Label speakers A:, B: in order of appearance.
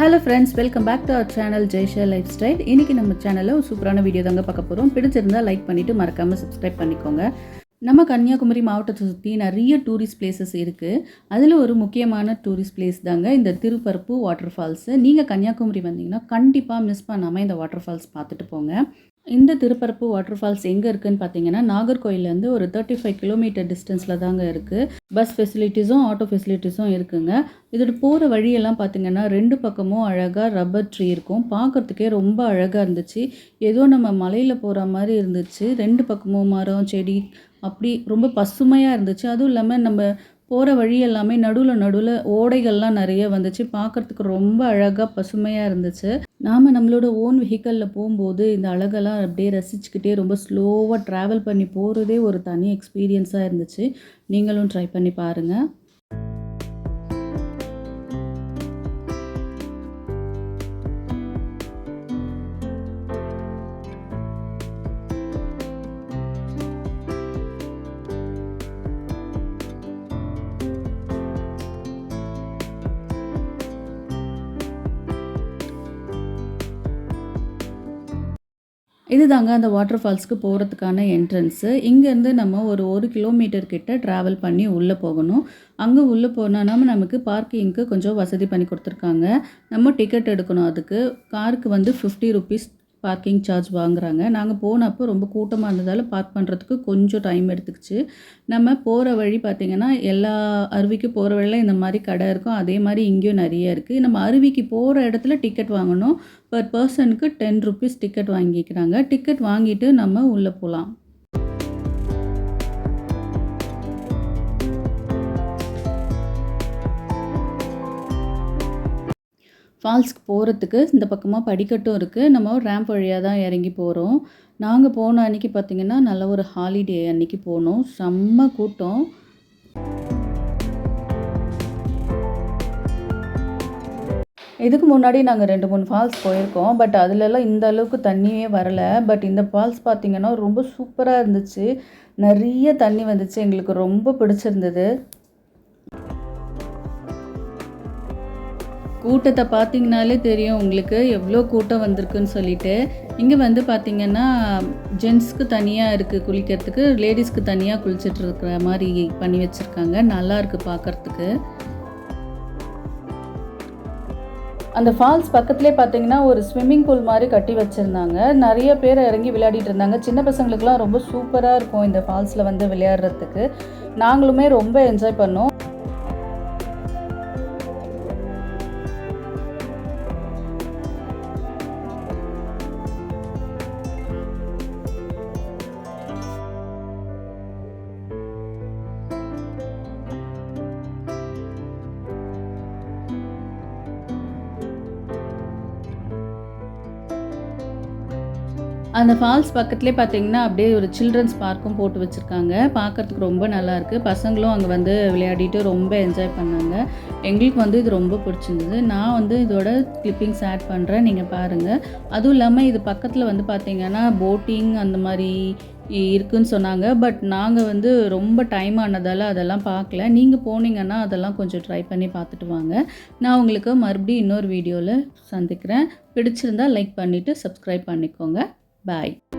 A: Hello friends, welcome back to our channel Jaysha Lifestyle. இன்னைக்கு நம்ம சேனல்ல ஒரு சூப்பரான வீடியோ தாங்க பார்க்க போறோம். பிடிச்சிருந்தா லைக் பண்ணிட்டு மறக்காம சப்ஸ்கிரைப் பண்ணிக்கோங்க. நம்ம கன்னியாகுமரி மாவட்டத்தை சுற்றி நிறைய டூரிஸ்ட் பிளேசஸ் இருக்குது. அதில் ஒரு முக்கியமான டூரிஸ்ட் பிளேஸ் தாங்க இந்த திருப்பரப்பு வாட்டர் ஃபால்ஸு. நீங்கள் கன்னியாகுமரி வந்தீங்கன்னா கண்டிப்பாக மிஸ் பண்ணாமல் இந்த வாட்டர் ஃபால்ஸ் பார்த்துட்டு போங்க. இந்த திருப்பரப்பு வாட்டர் ஃபால்ஸ் எங்கே இருக்குதுன்னு பார்த்தீங்கன்னா நாகர்கோயிலேருந்து ஒரு 35 கிலோமீட்டர் டிஸ்டன்ஸில் தாங்க இருக்குது. பஸ் ஃபெசிலிட்டிஸும் ஆட்டோ ஃபெசிலிட்டிஸும் இருக்குங்க. இதோட போகிற வழியெல்லாம் பார்த்திங்கன்னா 2 பக்கமும் அழகாக ரப்பர் ட்ரீ இருக்கும். பார்க்குறதுக்கே ரொம்ப அழகாக இருந்துச்சு. ஏதோ நம்ம மலையில் போகிற மாதிரி இருந்துச்சு. 2 பக்கமும் மரம் செடி அப்படி ரொம்ப பசுமையாக இருந்துச்சு. அதுவும் இல்லாமல் நம்ம போகிற வழி எல்லாமே நடுவில் ஓடைகள்லாம் நிறைய வந்துச்சு. பார்க்குறதுக்கு ரொம்ப அழகாக பசுமையாக இருந்துச்சு. நாம் நம்மளோட ஓன் வெஹிக்கலில் போகும்போது இந்த அழகெல்லாம் அப்படியே ரசிச்சுக்கிட்டே ரொம்ப ஸ்லோவாக ட்ராவல் பண்ணி போகிறதே ஒரு தனி எக்ஸ்பீரியன்ஸாக இருந்துச்சு. நீங்களும் ட்ரை பண்ணி பாருங்கள். இது தாங்க அந்த வாட்டர் ஃபால்ஸ்க்கு போகிறதுக்கான என்ட்ரன்ஸு. இங்கேருந்து நம்ம ஒரு 1 கிலோமீட்டர் கிட்ட ட்ராவல் பண்ணி உள்ளே போகணும். அங்கே உள்ளே போனால் நமக்கு பார்க்கிங்க்கு கொஞ்சம் வசதி பண்ணி கொடுத்துருக்காங்க. நம்ம டிக்கெட் எடுக்கணும். அதுக்கு காருக்கு வந்து 50 ருபீஸ் பார்க்கிங் சார்ஜ் வாங்குகிறாங்க. நாங்கள் போனப்போ ரொம்ப கூட்டமாக இருந்ததால் பார்க் பண்ணுறதுக்கு கொஞ்சம் டைம் எடுத்துக்கிச்சு. நம்ம போகிற வழி பார்த்திங்கன்னா எல்லா அருவிக்கு போகிற வழியில் இந்த மாதிரி கடை இருக்கும். அதே மாதிரி இங்கேயும் நிறைய இருக்குது. நம்ம அருவிக்கு போகிற இடத்துல டிக்கெட் வாங்கணும். பர் பர்சனுக்கு 10 ருபீஸ் டிக்கெட் வாங்கிக்கிறாங்க. டிக்கெட் வாங்கிட்டு நம்ம உள்ளே போகலாம். ஃபால்ஸ்க்கு போகிறதுக்கு இந்த பக்கமாக படிக்கட்டும் இருக்குது. நம்ம ரேம்ப் வழியாக தான் இறங்கி போகிறோம். நாங்கள் போன அன்றைக்கி பார்த்திங்கன்னா நல்ல ஒரு ஹாலிடே அன்றைக்கி போனோம். செம்ம கூட்டம். இதுக்கு முன்னாடி நாங்கள் 2-3 ஃபால்ஸ் போயிருக்கோம். பட் அதிலெல்லாம் இந்த அளவுக்கு தண்ணியே வரலை. பட் இந்த ஃபால்ஸ் பார்த்திங்கன்னா ரொம்ப சூப்பராக இருந்துச்சு. நிறைய தண்ணி வந்துச்சு. எங்களுக்கு ரொம்ப பிடிச்சிருந்தது. கூட்டத்தை பார்த்திங்கனாலே தெரியும் உங்களுக்கு எவ்வளோ கூட்டம் வந்திருக்குன்னு சொல்லிட்டு. இங்கே வந்து பார்த்திங்கன்னா ஜென்ட்ஸ்க்கு தனியாக இருக்குது குளிக்கிறதுக்கு, லேடிஸ்க்கு தனியாக குளிச்சுட்டு இருக்கிற மாதிரி பண்ணி வச்சுருக்காங்க. நல்லாயிருக்கு பார்க்குறதுக்கு. அந்த ஃபால்ஸ் பக்கத்துலேயே பார்த்திங்கன்னா ஒரு ஸ்விம்மிங் பூல் மாதிரி கட்டி வச்சுருந்தாங்க. நிறைய பேர் இறங்கி விளையாடிட்டு இருந்தாங்க. சின்ன பசங்களுக்குலாம் ரொம்ப சூப்பராக இருக்கும் இந்த ஃபால்ஸில் வந்து விளையாடுறதுக்கு. நாங்களுமே ரொம்ப என்ஜாய் பண்ணோம். அந்த ஃபால்ஸ் பக்கத்துலேயே பார்த்திங்கன்னா அப்படியே ஒரு சில்ட்ரன்ஸ் பார்க்கும் போட்டு வச்சுருக்காங்க. பார்க்குறதுக்கு ரொம்ப நல்லாயிருக்கு. பசங்களும் அங்கே வந்து விளையாடிட்டு ரொம்ப என்ஜாய் பண்ணாங்க. எங்களுக்கு வந்து இது ரொம்ப பிடிச்சிருந்தது. நான் வந்து இதோட கிளிப்பிங்ஸ் ஆட் பண்ணுறேன், நீங்கள் பாருங்கள். அதுவும் இல்லாமல் இது பக்கத்தில் வந்து பார்த்திங்கன்னா போட்டிங் அந்த மாதிரி இருக்குதுன்னு சொன்னாங்க. பட் நாங்கள் வந்து ரொம்ப டைம் ஆனதால் அதெல்லாம் பார்க்கல. நீங்கள் போனீங்கன்னா அதெல்லாம் கொஞ்சம் ட்ரை பண்ணி பார்த்துட்டு வாங்க. நான் உங்களுக்கு மறுபடியும் இன்னொரு வீடியோவில் சந்திக்கிறேன். பிடிச்சிருந்தால் லைக் பண்ணிவிட்டு சப்ஸ்கிரைப் பண்ணிக்கோங்க. Bye.